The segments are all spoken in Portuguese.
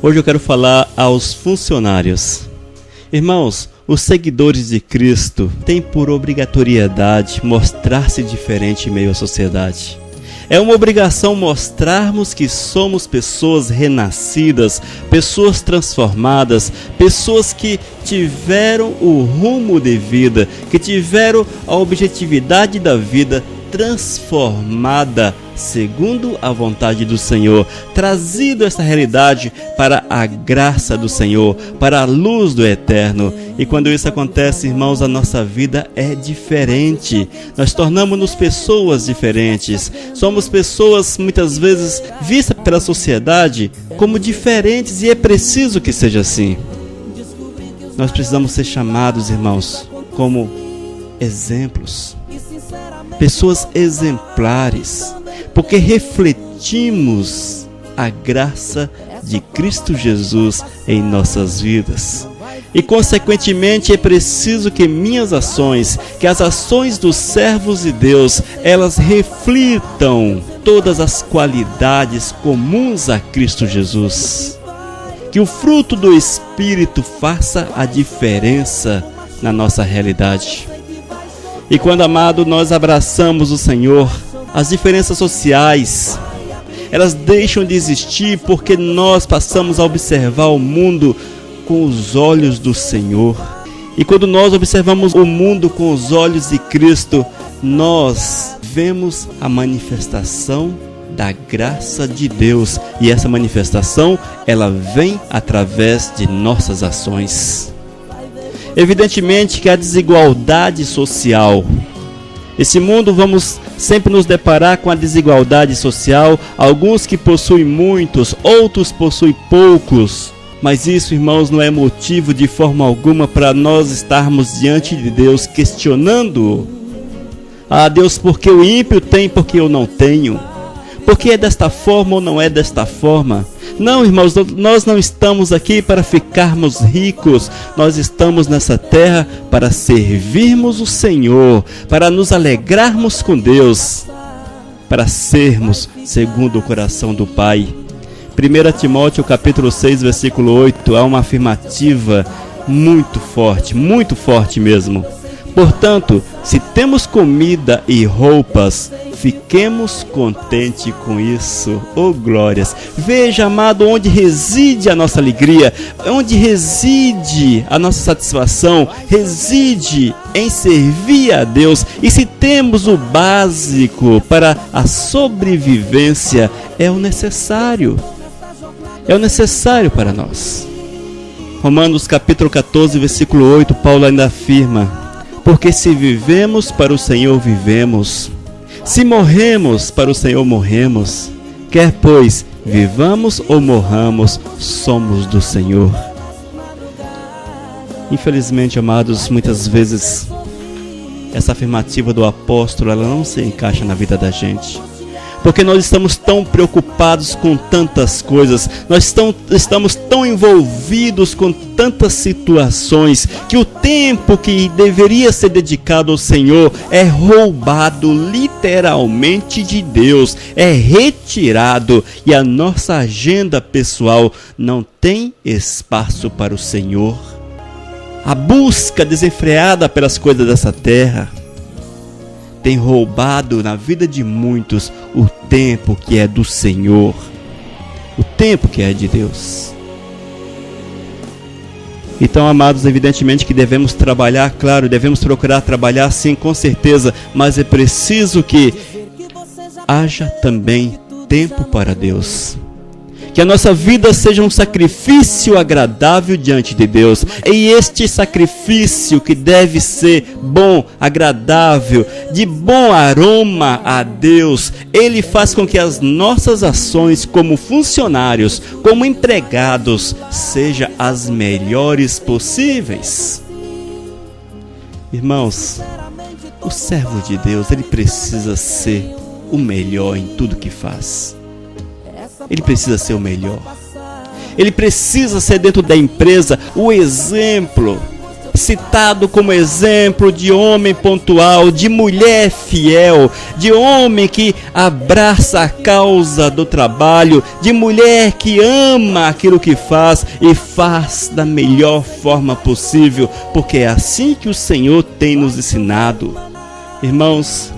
Hoje eu quero falar aos funcionários. Irmãos, os seguidores de Cristo têm por obrigatoriedade mostrar-se diferente em meio à sociedade. É uma obrigação mostrarmos que somos pessoas renascidas, pessoas transformadas, pessoas que tiveram o rumo de vida, que tiveram a objetividade da vida transformada segundo a vontade do Senhor, trazido essa realidade para a graça do Senhor, para a luz do Eterno. E quando isso acontece, irmãos, a nossa vida é diferente. Nós tornamos-nos pessoas diferentes. Somos pessoas muitas vezes vistas pela sociedade como diferentes, e é preciso que seja assim. Nós precisamos ser chamados, irmãos, como exemplos. Pessoas exemplares, porque refletimos a graça de Cristo Jesus em nossas vidas. E consequentemente é preciso que minhas ações, que as ações dos servos de Deus, elas reflitam todas as qualidades comuns a Cristo Jesus. Que o fruto do Espírito faça a diferença na nossa realidade. E quando, amado, nós abraçamos o Senhor, as diferenças sociais, elas deixam de existir porque nós passamos a observar o mundo com os olhos do Senhor. E quando nós observamos o mundo com os olhos de Cristo, nós vemos a manifestação da graça de Deus. E essa manifestação, ela vem através de nossas ações. Evidentemente que a desigualdade social, esse mundo vamos sempre nos deparar com a desigualdade social, alguns que possuem muitos, outros possuem poucos, mas isso, irmãos, não é motivo de forma alguma para nós estarmos diante de Deus questionando: ah, Deus, por que o ímpio tem, porque eu não tenho? Por que é desta forma ou não é desta forma? Não, irmãos, nós não estamos aqui para ficarmos ricos. Nós estamos nessa terra para servirmos o Senhor, para nos alegrarmos com Deus, para sermos segundo o coração do Pai. 1 Timóteo capítulo 6, versículo 8, há uma afirmativa muito forte mesmo. Portanto, se temos comida e roupas, fiquemos contentes com isso. Oh, glórias! Veja, amado, onde reside a nossa alegria, onde reside a nossa satisfação, reside em servir a Deus. E se temos o básico para a sobrevivência, é o necessário para nós. Romanos capítulo 14, versículo 8, Paulo ainda afirma: porque se vivemos, para o Senhor vivemos. Se morremos, para o Senhor morremos. Quer, pois, vivamos ou morramos, somos do Senhor. Infelizmente, amados, muitas vezes essa afirmativa do apóstolo, ela não se encaixa na vida da gente. Porque nós estamos tão preocupados com tantas coisas, nós estamos tão envolvidos com tantas situações, que o tempo que deveria ser dedicado ao Senhor é roubado literalmente de Deus, é retirado, e a nossa agenda pessoal não tem espaço para o Senhor. A busca desenfreada pelas coisas dessa terra tem roubado na vida de muitos o tempo que é do Senhor, o tempo que é de Deus. Então, amados, evidentemente que devemos trabalhar, claro, devemos procurar trabalhar sim, com certeza, mas é preciso que haja também tempo para Deus. Que a nossa vida seja um sacrifício agradável diante de Deus. E este sacrifício, que deve ser bom, agradável, de bom aroma a Deus, ele faz com que as nossas ações como funcionários, como empregados, sejam as melhores possíveis. Irmãos, o servo de Deus, ele precisa ser o melhor em tudo que faz. Ele precisa ser o melhor. Ele precisa ser, dentro da empresa, o exemplo citado como exemplo de homem pontual, de mulher fiel, de homem que abraça a causa do trabalho, de mulher que ama aquilo que faz e faz da melhor forma possível, porque é assim que o Senhor tem nos ensinado. Irmãos,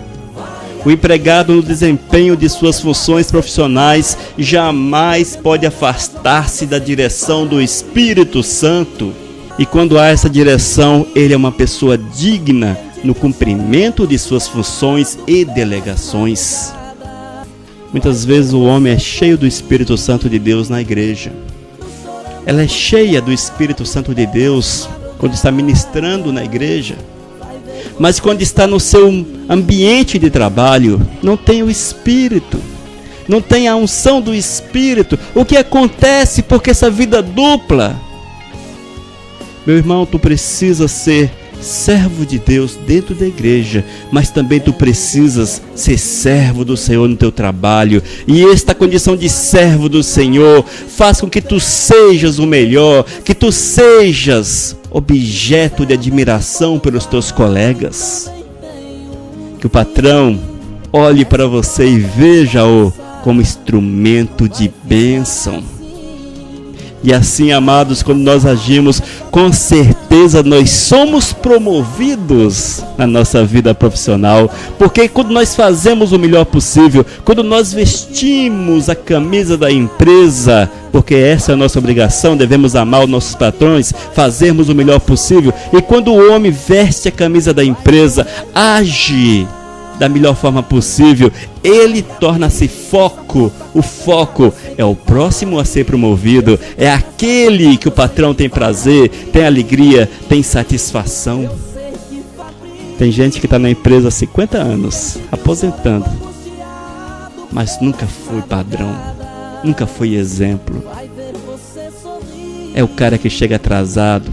o empregado no desempenho de suas funções profissionais jamais pode afastar-se da direção do Espírito Santo. E quando há essa direção, ele é uma pessoa digna no cumprimento de suas funções e delegações. Muitas vezes o homem é cheio do Espírito Santo de Deus na igreja. Ela é cheia do Espírito Santo de Deus quando está ministrando na igreja. Mas quando está no seu ambiente de trabalho, não tem o Espírito, não tem a unção do Espírito. O que acontece porque essa vida dupla? Meu irmão, tu precisa ser servo de Deus dentro da igreja, mas também tu precisas ser servo do Senhor no teu trabalho. E esta condição de servo do Senhor faz com que tu sejas o melhor, que tu sejas objeto de admiração pelos teus colegas. Que o patrão olhe para você e veja-o como instrumento de bênção. E assim, amados, quando nós agimos, com certeza nós somos promovidos na nossa vida profissional. Porque quando nós fazemos o melhor possível, quando nós vestimos a camisa da empresa, porque essa é a nossa obrigação, devemos amar os nossos patrões, fazermos o melhor possível. E quando o homem veste a camisa da empresa, age da melhor forma possível, ele torna-se foco. O foco é o próximo a ser promovido, é aquele que o patrão tem prazer, tem alegria, tem satisfação. Tem gente que está na empresa há 50 anos, aposentando, mas nunca foi padrão, nunca foi exemplo. É o cara que chega atrasado,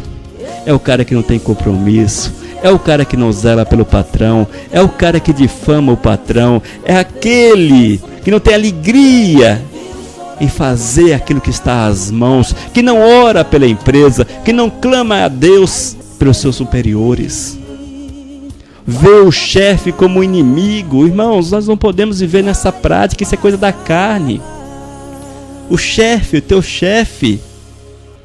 é o cara que não tem compromisso, é o cara que não zela pelo patrão, é o cara que difama o patrão, é aquele que não tem alegria em fazer aquilo que está às mãos, que não ora pela empresa, que não clama a Deus pelos seus superiores. Vê o chefe como inimigo. Irmãos, nós não podemos viver nessa prática, isso é coisa da carne. O chefe, o teu chefe,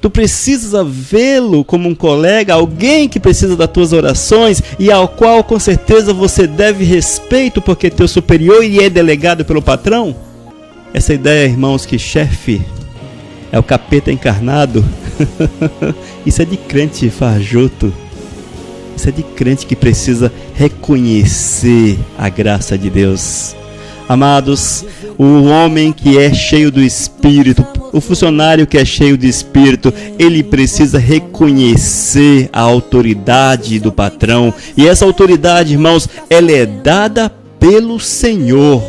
tu precisas vê-lo como um colega, alguém que precisa das tuas orações e ao qual com certeza você deve respeito porque é teu superior e é delegado pelo patrão. Essa ideia, irmãos, que chefe é o capeta encarnado, isso é de crente fajuto. Isso é de crente que precisa reconhecer a graça de Deus. Amados, o homem que é cheio do Espírito, o funcionário que é cheio de Espírito, ele precisa reconhecer a autoridade do patrão. E essa autoridade, irmãos, ela é dada pelo Senhor.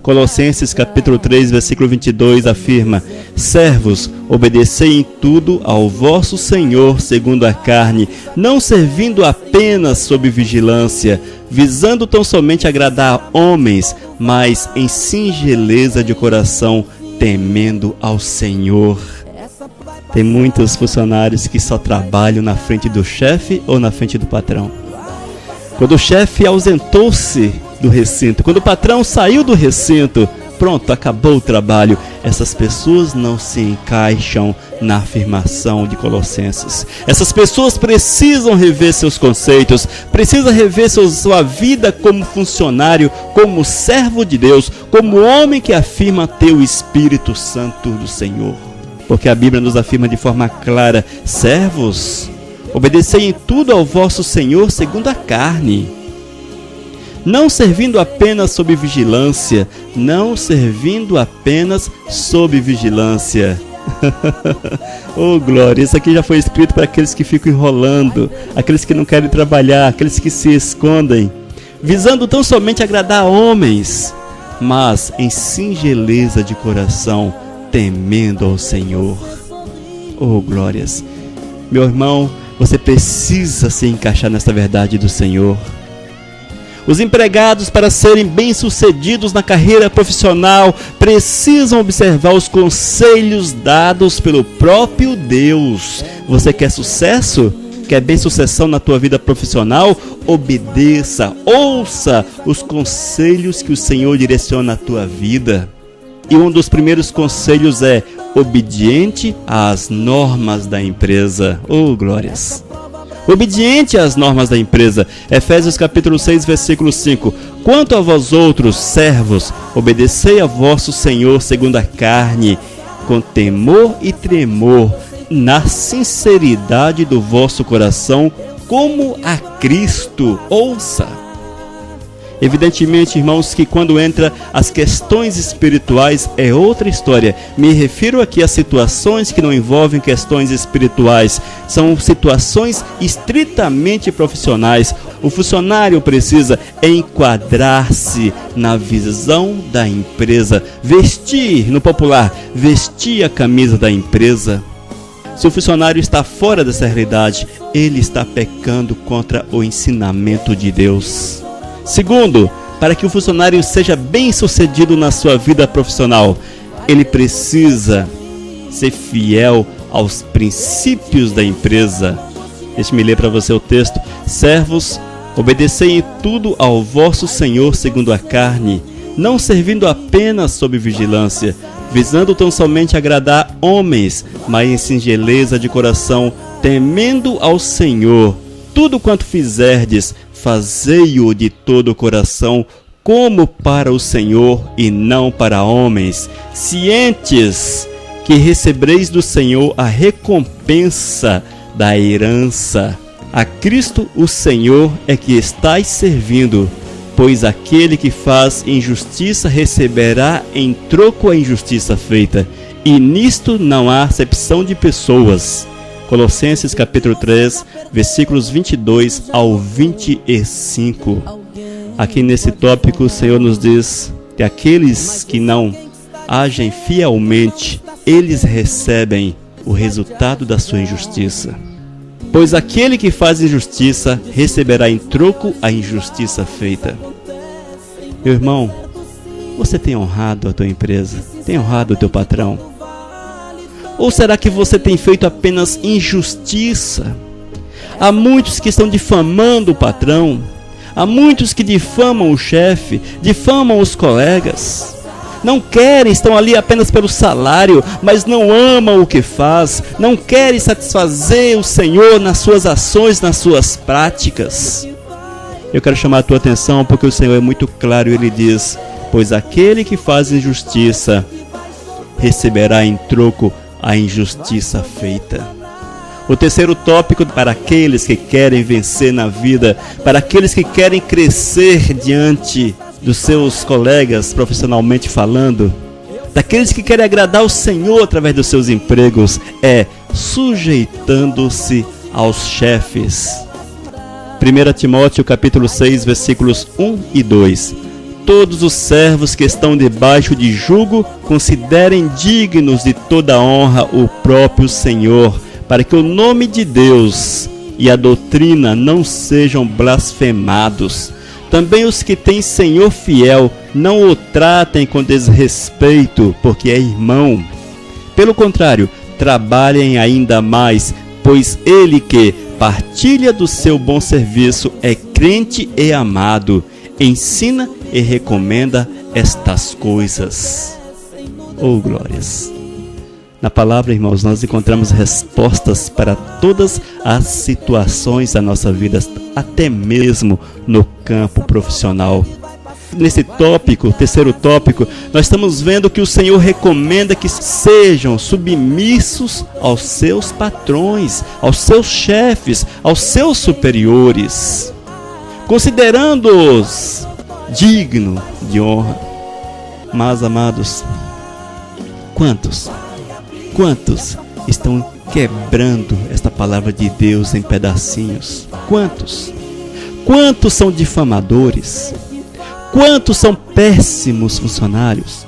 Colossenses capítulo 3, versículo 22 afirma: servos, obedecei em tudo ao vosso Senhor segundo a carne, não servindo apenas sob vigilância, visando tão somente agradar homens, mas em singeleza de coração, temendo ao Senhor. Tem muitos funcionários que só trabalham na frente do chefe ou na frente do patrão. Quando o chefe ausentou-se do recinto, quando o patrão saiu do recinto, pronto, acabou o trabalho. Essas pessoas não se encaixam na afirmação de Colossenses. Essas pessoas precisam rever seus conceitos, precisam rever sua vida como funcionário, como servo de Deus, como homem que afirma ter o Espírito Santo do Senhor. Porque a Bíblia nos afirma de forma clara: servos, obedecei em tudo ao vosso Senhor segundo a carne, não servindo apenas sob vigilância, não servindo apenas sob vigilância. Oh glória, isso aqui já foi escrito para aqueles que ficam enrolando, aqueles que não querem trabalhar, aqueles que se escondem, visando tão somente agradar homens, mas em singeleza de coração, temendo ao Senhor. Oh glórias, meu irmão, você precisa se encaixar nessa verdade do Senhor. Os empregados, para serem bem-sucedidos na carreira profissional, precisam observar os conselhos dados pelo próprio Deus. Você quer sucesso? Quer bem-sucessão na tua vida profissional? Obedeça, ouça os conselhos que o Senhor direciona à tua vida. E um dos primeiros conselhos é obediente às normas da empresa. Oh, glórias! Obediente às normas da empresa. Efésios capítulo 6, versículo 5. Quanto a vós outros, servos, obedecei a vosso Senhor segundo a carne, com temor e tremor, na sinceridade do vosso coração, como a Cristo. Ouça! Evidentemente, irmãos, que quando entra as questões espirituais é outra história. Me refiro aqui a situações que não envolvem questões espirituais. São situações estritamente profissionais. O funcionário precisa enquadrar-se na visão da empresa. Vestir, no popular, vestir a camisa da empresa. Se o funcionário está fora dessa realidade, ele está pecando contra o ensinamento de Deus. Segundo, para que o funcionário seja bem-sucedido na sua vida profissional, ele precisa ser fiel aos princípios da empresa. Deixe-me ler para você o texto. Servos, obedecei em tudo ao vosso Senhor segundo a carne, não servindo apenas sob vigilância, visando tão somente agradar homens, mas em singeleza de coração, temendo ao Senhor. Tudo quanto fizerdes, fazei-o de todo o coração, como para o Senhor e não para homens, cientes que recebereis do Senhor a recompensa da herança. A Cristo o Senhor é que estáis servindo, pois aquele que faz injustiça receberá em troco a injustiça feita, e nisto não há acepção de pessoas. Colossenses capítulo 3, versículos 22 ao 25. Aqui nesse tópico o Senhor nos diz que aqueles que não agem fielmente, eles recebem o resultado da sua injustiça. Pois aquele que faz injustiça receberá em troco a injustiça feita. Meu irmão, você tem honrado a tua empresa? Tem honrado o teu patrão? Ou será que você tem feito apenas injustiça? Há muitos que estão difamando o patrão. Há muitos que difamam o chefe, difamam os colegas. Não querem, estão ali apenas pelo salário, mas não amam o que faz. Não querem satisfazer o Senhor nas suas ações, nas suas práticas. Eu quero chamar a tua atenção porque o Senhor é muito claro. Ele diz, pois aquele que faz injustiça receberá em troco a injustiça feita. O terceiro tópico, para aqueles que querem vencer na vida, para aqueles que querem crescer diante dos seus colegas profissionalmente falando, daqueles que querem agradar o Senhor através dos seus empregos, é sujeitando-se aos chefes. 1 Timóteo capítulo 6, versículos 1 e 2. Todos os servos que estão debaixo de jugo considerem dignos de toda honra o próprio Senhor, para que o nome de Deus e a doutrina não sejam blasfemados. Também os que têm Senhor fiel não o tratem com desrespeito, porque é irmão. Pelo contrário, trabalhem ainda mais, pois ele que partilha do seu bom serviço é crente e amado. Ensina e recomenda estas coisas. Oh, glórias! Na palavra, irmãos, nós encontramos respostas para todas as situações da nossa vida, até mesmo no campo profissional. Nesse tópico, terceiro tópico, nós estamos vendo que o Senhor recomenda que sejam submissos aos seus patrões, aos seus chefes, aos seus superiores, considerando-os digno de honra. Mas, amados, quantos estão quebrando esta palavra de Deus em pedacinhos? Quantos são difamadores? Quantos são péssimos funcionários?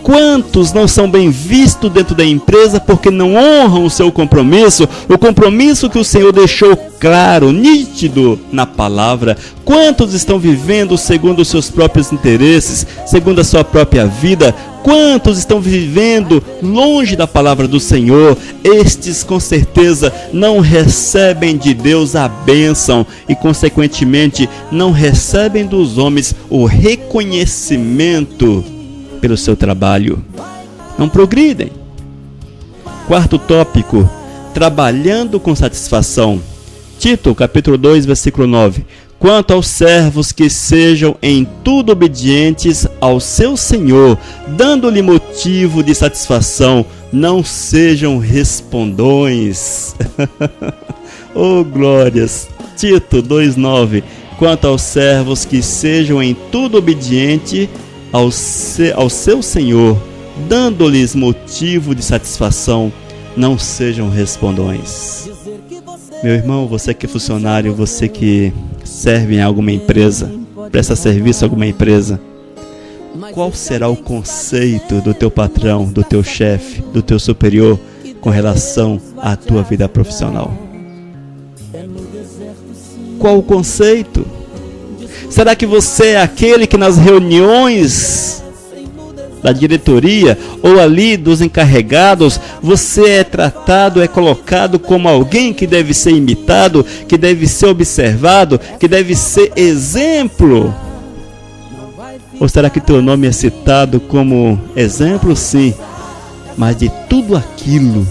Quantos não são bem vistos dentro da empresa porque não honram o seu compromisso, o compromisso que o Senhor deixou claro, nítido na palavra? Quantos estão vivendo segundo os seus próprios interesses, segundo a sua própria vida? Quantos estão vivendo longe da palavra do Senhor? Estes, com certeza, não recebem de Deus a bênção e, consequentemente, não recebem dos homens o reconhecimento pelo seu trabalho. Não progridem. Quarto tópico, trabalhando com satisfação. Tito, capítulo 2, versículo 9. Quanto aos servos, que sejam em tudo obedientes ao seu Senhor, dando-lhe motivo de satisfação, não sejam respondões. Oh, glórias! Tito 2,9. Quanto aos servos, que sejam em tudo obedientes ao seu Senhor, dando-lhes motivo de satisfação, não sejam respondões. Meu irmão, você que é funcionário, você que serve em alguma empresa, presta serviço a alguma empresa, qual será o conceito do teu patrão, do teu chefe, do teu superior com relação à tua vida profissional? Qual o conceito? Será que você é aquele que nas reuniões da diretoria ou ali dos encarregados, você é tratado, é colocado como alguém que deve ser imitado, que deve ser observado, que deve ser exemplo? Ou será que teu nome é citado como exemplo, sim, mas de tudo aquilo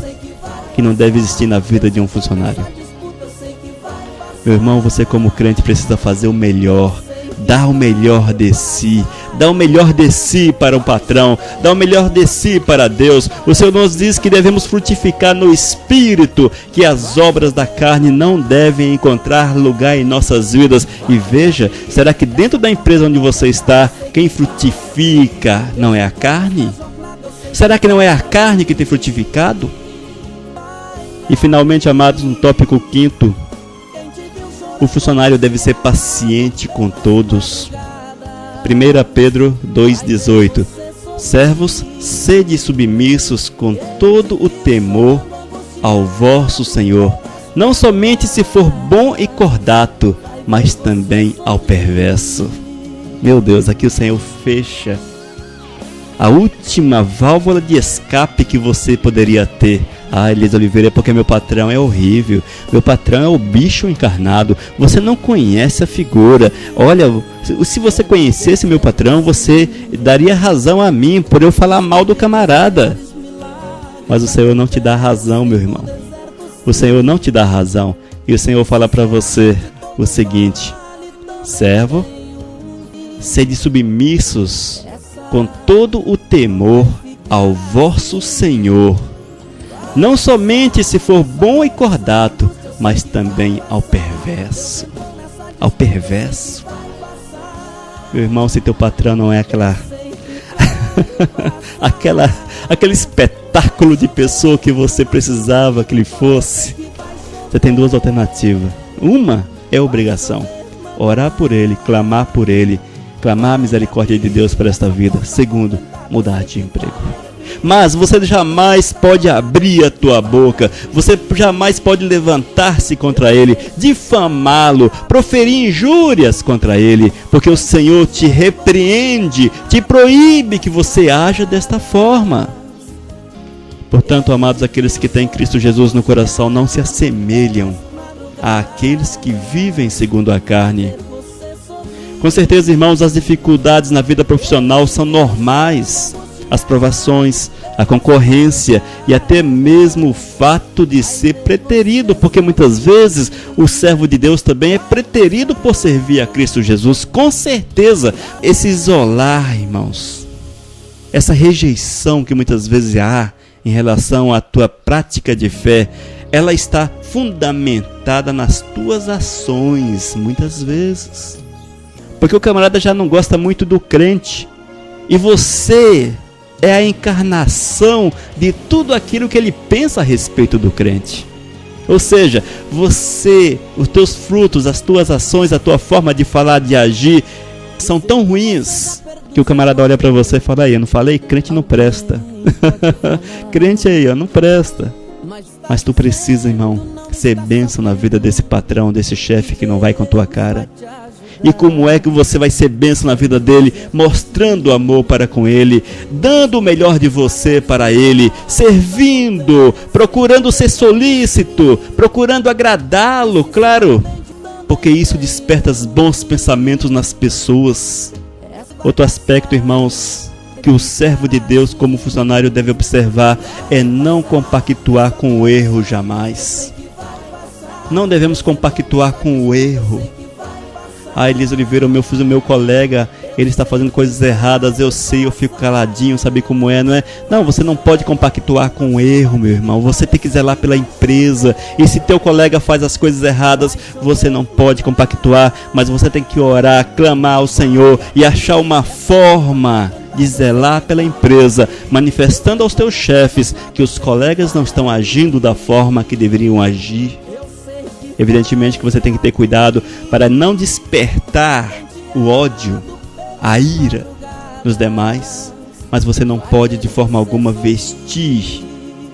que não deve existir na vida de um funcionário? Meu irmão, você como crente precisa fazer o melhor. Dá o melhor de si, dá o melhor de si para o patrão, dá o melhor de si para Deus. O Senhor nos diz que devemos frutificar no Espírito, que as obras da carne não devem encontrar lugar em nossas vidas. E veja, será que dentro da empresa onde você está, quem frutifica não é a carne? Será que não é a carne que tem frutificado? E finalmente, amados, no tópico 5º, o funcionário deve ser paciente com todos. 1 Pedro 2,18. Servos, sede submissos com todo o temor ao vosso Senhor, não somente se for bom e cordato, mas também ao perverso. Meu Deus, aqui o Senhor fecha a última válvula de escape que você poderia ter. Ah, Elisa Oliveira, é porque meu patrão é horrível, meu patrão é o bicho encarnado, você não conhece a figura. Olha, se você conhecesse meu patrão, você daria razão a mim por eu falar mal do camarada. Mas o Senhor não te dá razão, meu irmão. O Senhor não te dá razão. E o Senhor fala para você o seguinte: servo, sede submissos com todo o temor ao vosso Senhor, não somente se for bom e cordato, mas também ao perverso. Ao perverso. Meu irmão, se teu patrão não é aquele espetáculo de pessoa que você precisava que ele fosse, você tem duas alternativas. Uma é obrigação: orar por ele, clamar por ele, clamar a misericórdia de Deus para esta vida. Segundo, mudar de emprego. Mas você jamais pode abrir a tua boca, você jamais pode levantar-se contra ele, difamá-lo, proferir injúrias contra ele, porque o Senhor te repreende, te proíbe que você haja desta forma. Portanto, amados, aqueles que têm Cristo Jesus no coração não se assemelham àqueles que vivem segundo a carne. Com certeza, irmãos, as dificuldades na vida profissional são normais. As provações, a concorrência e até mesmo o fato de ser preterido, porque muitas vezes o servo de Deus também é preterido por servir a Cristo Jesus. Com certeza, esse isolar, irmãos, essa rejeição que muitas vezes há em relação à tua prática de fé, ela está fundamentada nas tuas ações, muitas vezes. Porque o camarada já não gosta muito do crente, e você é a encarnação de tudo aquilo que ele pensa a respeito do crente. Ou seja, você, os teus frutos, as tuas ações, a tua forma de falar, de agir, são tão ruins Que o camarada olha para você e fala: aí, eu não falei? Crente não presta. Crente aí, ó, não presta. Mas tu precisa, irmão, ser bênção na vida desse patrão, desse chefe que não vai com tua cara. E como é que você vai ser bênção na vida dele? Mostrando amor para com ele, dando o melhor de você para ele, servindo, procurando ser solícito, procurando agradá-lo, claro, porque isso desperta os bons pensamentos nas pessoas. Outro aspecto, irmãos, que o servo de Deus como funcionário deve observar é não compactuar com o erro jamais. Não devemos compactuar com o erro. Elisa Oliveira, o meu colega, ele está fazendo coisas erradas, eu sei, eu fico caladinho, sabe como é, não é? Não, você não pode compactuar com o erro, meu irmão. Você tem que zelar pela empresa. E se teu colega faz as coisas erradas, você não pode compactuar, mas você tem que orar, clamar ao Senhor e achar uma forma de zelar pela empresa, manifestando aos teus chefes que os colegas não estão agindo da forma que deveriam agir. Evidentemente que você tem que ter cuidado para não despertar o ódio, a ira nos demais, mas você não pode de forma alguma vestir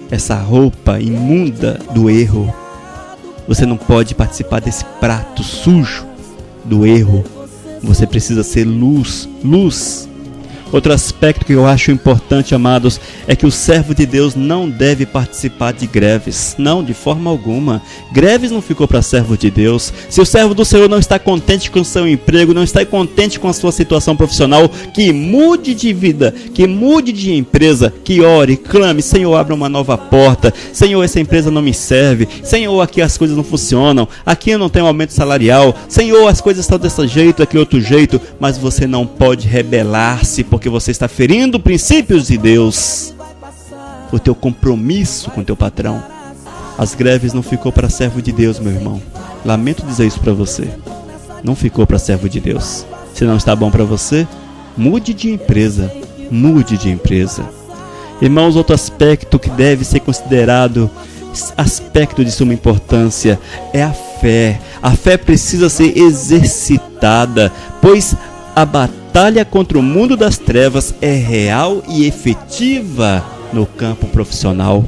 essa roupa imunda do erro. Você não pode participar desse prato sujo do erro. Você precisa ser luz. Outro aspecto que eu acho importante, amados, é que o servo de Deus não deve participar de greves. Não, de forma alguma. Greves não ficou para servo de Deus. Se o servo do Senhor não está contente com o seu emprego, não está contente com a sua situação profissional, que mude de vida, que mude de empresa, que ore, clame: Senhor, abra uma nova porta. Senhor, essa empresa não me serve. Senhor, aqui as coisas não funcionam. Aqui eu não tenho aumento salarial. Senhor, as coisas estão desse jeito, aqui outro jeito. Mas você não pode rebelar-se, porque você está ferindo princípios de Deus, o teu compromisso com o teu patrão. As greves não ficou para servo de Deus, meu irmão. Lamento dizer isso para você. Não ficou para servo de Deus. Se não está bom para você, mude de empresa. Mude de empresa. Irmãos, outro aspecto que deve ser considerado, aspecto de suma importância, é a fé. A fé precisa ser exercitada, pois a batalha contra o mundo das trevas é real e efetiva no campo profissional.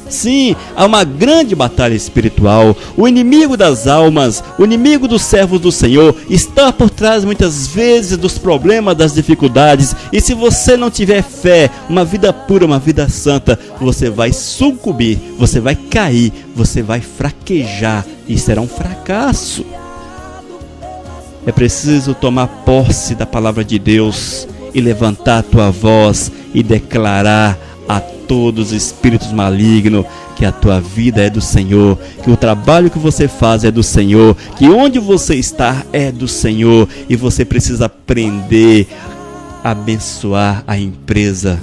Sim, há uma grande batalha espiritual. O inimigo das almas, o inimigo dos servos do Senhor, está por trás muitas vezes dos problemas, das dificuldades. E se você não tiver fé, uma vida pura, uma vida santa, você vai sucumbir, você vai cair, você vai fraquejar e será um fracasso. É preciso tomar posse da palavra de Deus e levantar a tua voz e declarar a todos os espíritos malignos que a tua vida é do Senhor, que o trabalho que você faz é do Senhor, que onde você está é do Senhor, e você precisa aprender a abençoar a empresa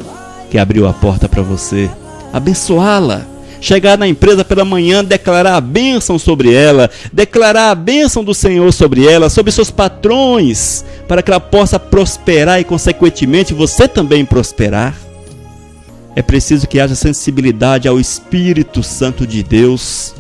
que abriu a porta para você, abençoá-la. Chegar na empresa pela manhã, declarar a bênção sobre ela, declarar a bênção do Senhor sobre ela, sobre seus patrões, para que ela possa prosperar e, consequentemente, você também prosperar. É preciso que haja sensibilidade ao Espírito Santo de Deus.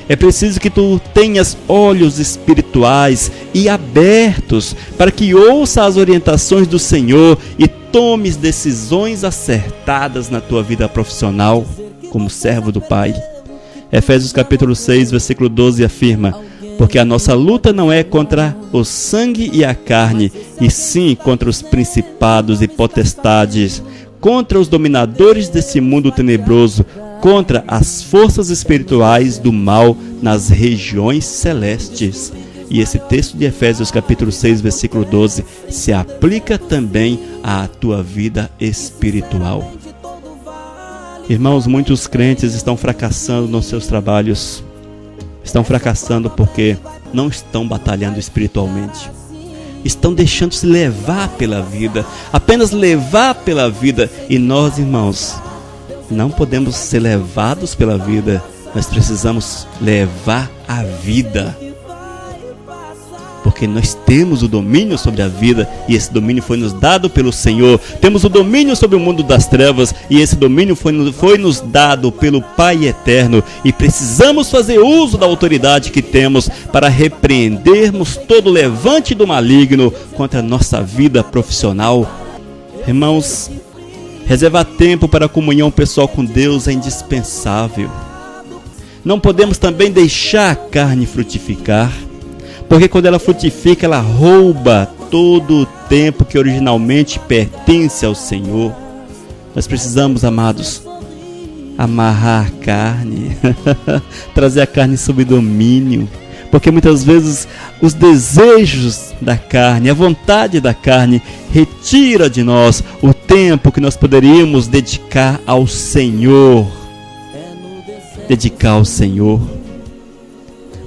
É preciso que tu tenhas olhos espirituais e abertos para que ouça as orientações do Senhor e tomes decisões acertadas na tua vida profissional como servo do Pai. Efésios capítulo 6, versículo 12 afirma: porque a nossa luta não é contra o sangue e a carne, e sim contra os principados e potestades, contra os dominadores desse mundo tenebroso, contra as forças espirituais do mal nas regiões celestes. E esse texto de Efésios capítulo 6, versículo 12 se aplica também à tua vida espiritual. Irmãos, muitos crentes estão fracassando nos seus trabalhos. Estão fracassando porque não estão batalhando espiritualmente. Estão deixando-se levar pela vida, apenas levar pela vida. E nós, irmãos, não podemos ser levados pela vida. Nós precisamos levar a vida. Porque nós temos o domínio sobre a vida, e esse domínio foi nos dado pelo Senhor. Temos o domínio sobre o mundo das trevas, e esse domínio foi nos dado pelo Pai eterno. E precisamos fazer uso da autoridade que temos para repreendermos todo levante do maligno contra a nossa vida profissional, Irmãos, reservar tempo para a comunhão pessoal com Deus é indispensável. Não podemos também deixar a carne frutificar, porque quando ela frutifica, ela rouba todo o tempo que originalmente pertence ao Senhor. Nós precisamos, amados, amarrar a carne, trazer a carne sob domínio, porque muitas vezes os desejos da carne, a vontade da carne, retira de nós o tempo que nós poderíamos dedicar ao Senhor. Dedicar ao Senhor.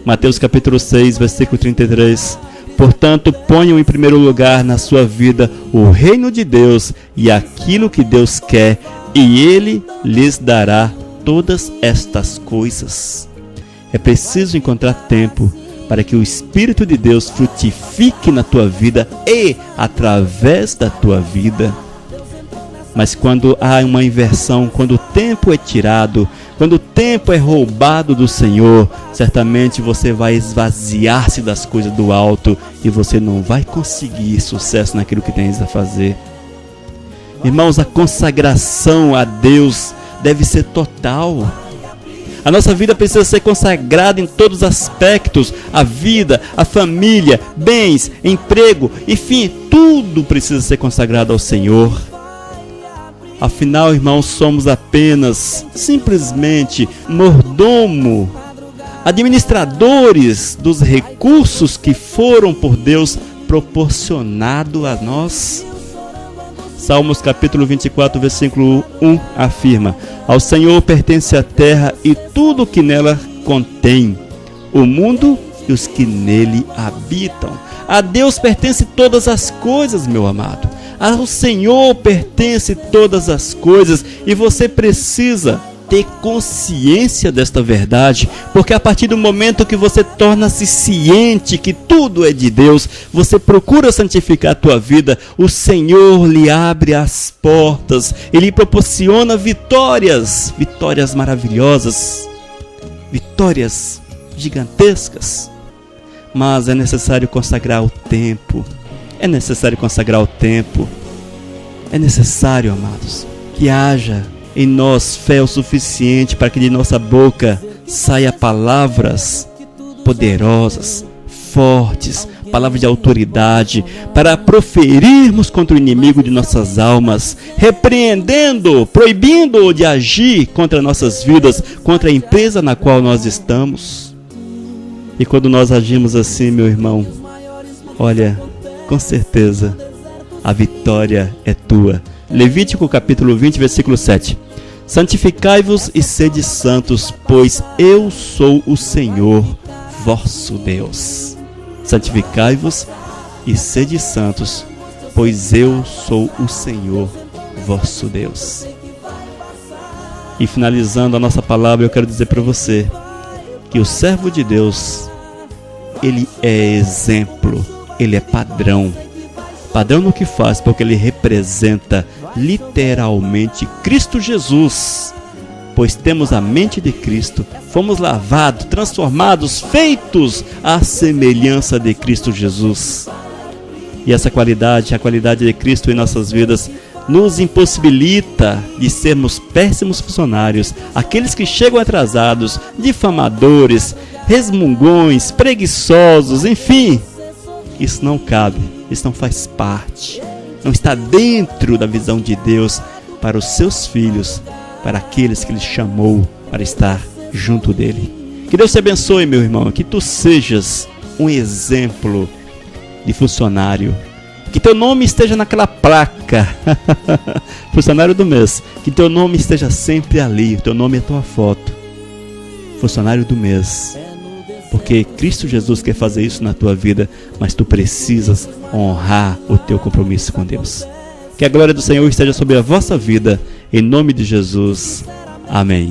Mateus capítulo 6, versículo 33. Portanto, ponham em primeiro lugar na sua vida o reino de Deus e aquilo que Deus quer, e Ele lhes dará todas estas coisas. É preciso encontrar tempo para que o Espírito de Deus frutifique na tua vida e através da tua vida. Mas quando há uma inversão, quando o tempo é tirado, quando o tempo é roubado do Senhor, certamente você vai esvaziar-se das coisas do alto e você não vai conseguir sucesso naquilo que tens a fazer. Irmãos, a consagração a Deus deve ser total. A nossa vida precisa ser consagrada em todos os aspectos. A vida, a família, bens, emprego, enfim, tudo precisa ser consagrado ao Senhor. Afinal, irmãos, somos apenas, simplesmente, mordomo, administradores dos recursos que foram por Deus proporcionados a nós. Salmos capítulo 24, versículo 1 afirma: ao Senhor pertence a terra e tudo o que nela contém, o mundo e os que nele habitam. A Deus pertence todas as coisas, meu amado. Ao Senhor pertence todas as coisas e você precisa ter consciência desta verdade, porque a partir do momento que você torna-se ciente que tudo é de Deus, você procura santificar a tua vida, o Senhor lhe abre as portas, Ele proporciona vitórias maravilhosas, vitórias gigantescas. Mas é necessário consagrar o tempo. É necessário consagrar o tempo. É necessário, amados, que haja em nós fé o suficiente para que de nossa boca saia palavras poderosas, fortes, palavras de autoridade, para proferirmos contra o inimigo de nossas almas, repreendendo, proibindo de agir contra nossas vidas, contra a empresa na qual nós estamos. E quando nós agimos assim, meu irmão, olha, com certeza, a vitória é tua. Levítico capítulo 20, versículo 7. Santificai-vos e sede santos, pois eu sou o Senhor, vosso Deus. Santificai-vos e sede santos, pois eu sou o Senhor, vosso Deus. E finalizando a nossa palavra, eu quero dizer para você que o servo de Deus, ele é exemplo. Ele é padrão no que faz, porque ele representa literalmente Cristo Jesus, pois temos a mente de Cristo, fomos lavados, transformados, feitos à semelhança de Cristo Jesus. E essa qualidade, a qualidade de Cristo em nossas vidas, nos impossibilita de sermos péssimos funcionários, aqueles que chegam atrasados, difamadores, resmungões, preguiçosos, enfim. Isso não cabe, isso não faz parte, não está dentro da visão de Deus para os seus filhos, para aqueles que Ele chamou para estar junto dEle. Que Deus te abençoe, meu irmão, que tu sejas um exemplo de funcionário, que teu nome esteja naquela placa, funcionário do mês, que teu nome esteja sempre ali, teu nome é tua foto, funcionário do mês. Porque Cristo Jesus quer fazer isso na tua vida, mas tu precisas honrar o teu compromisso com Deus. Que a glória do Senhor esteja sobre a vossa vida, em nome de Jesus. Amém.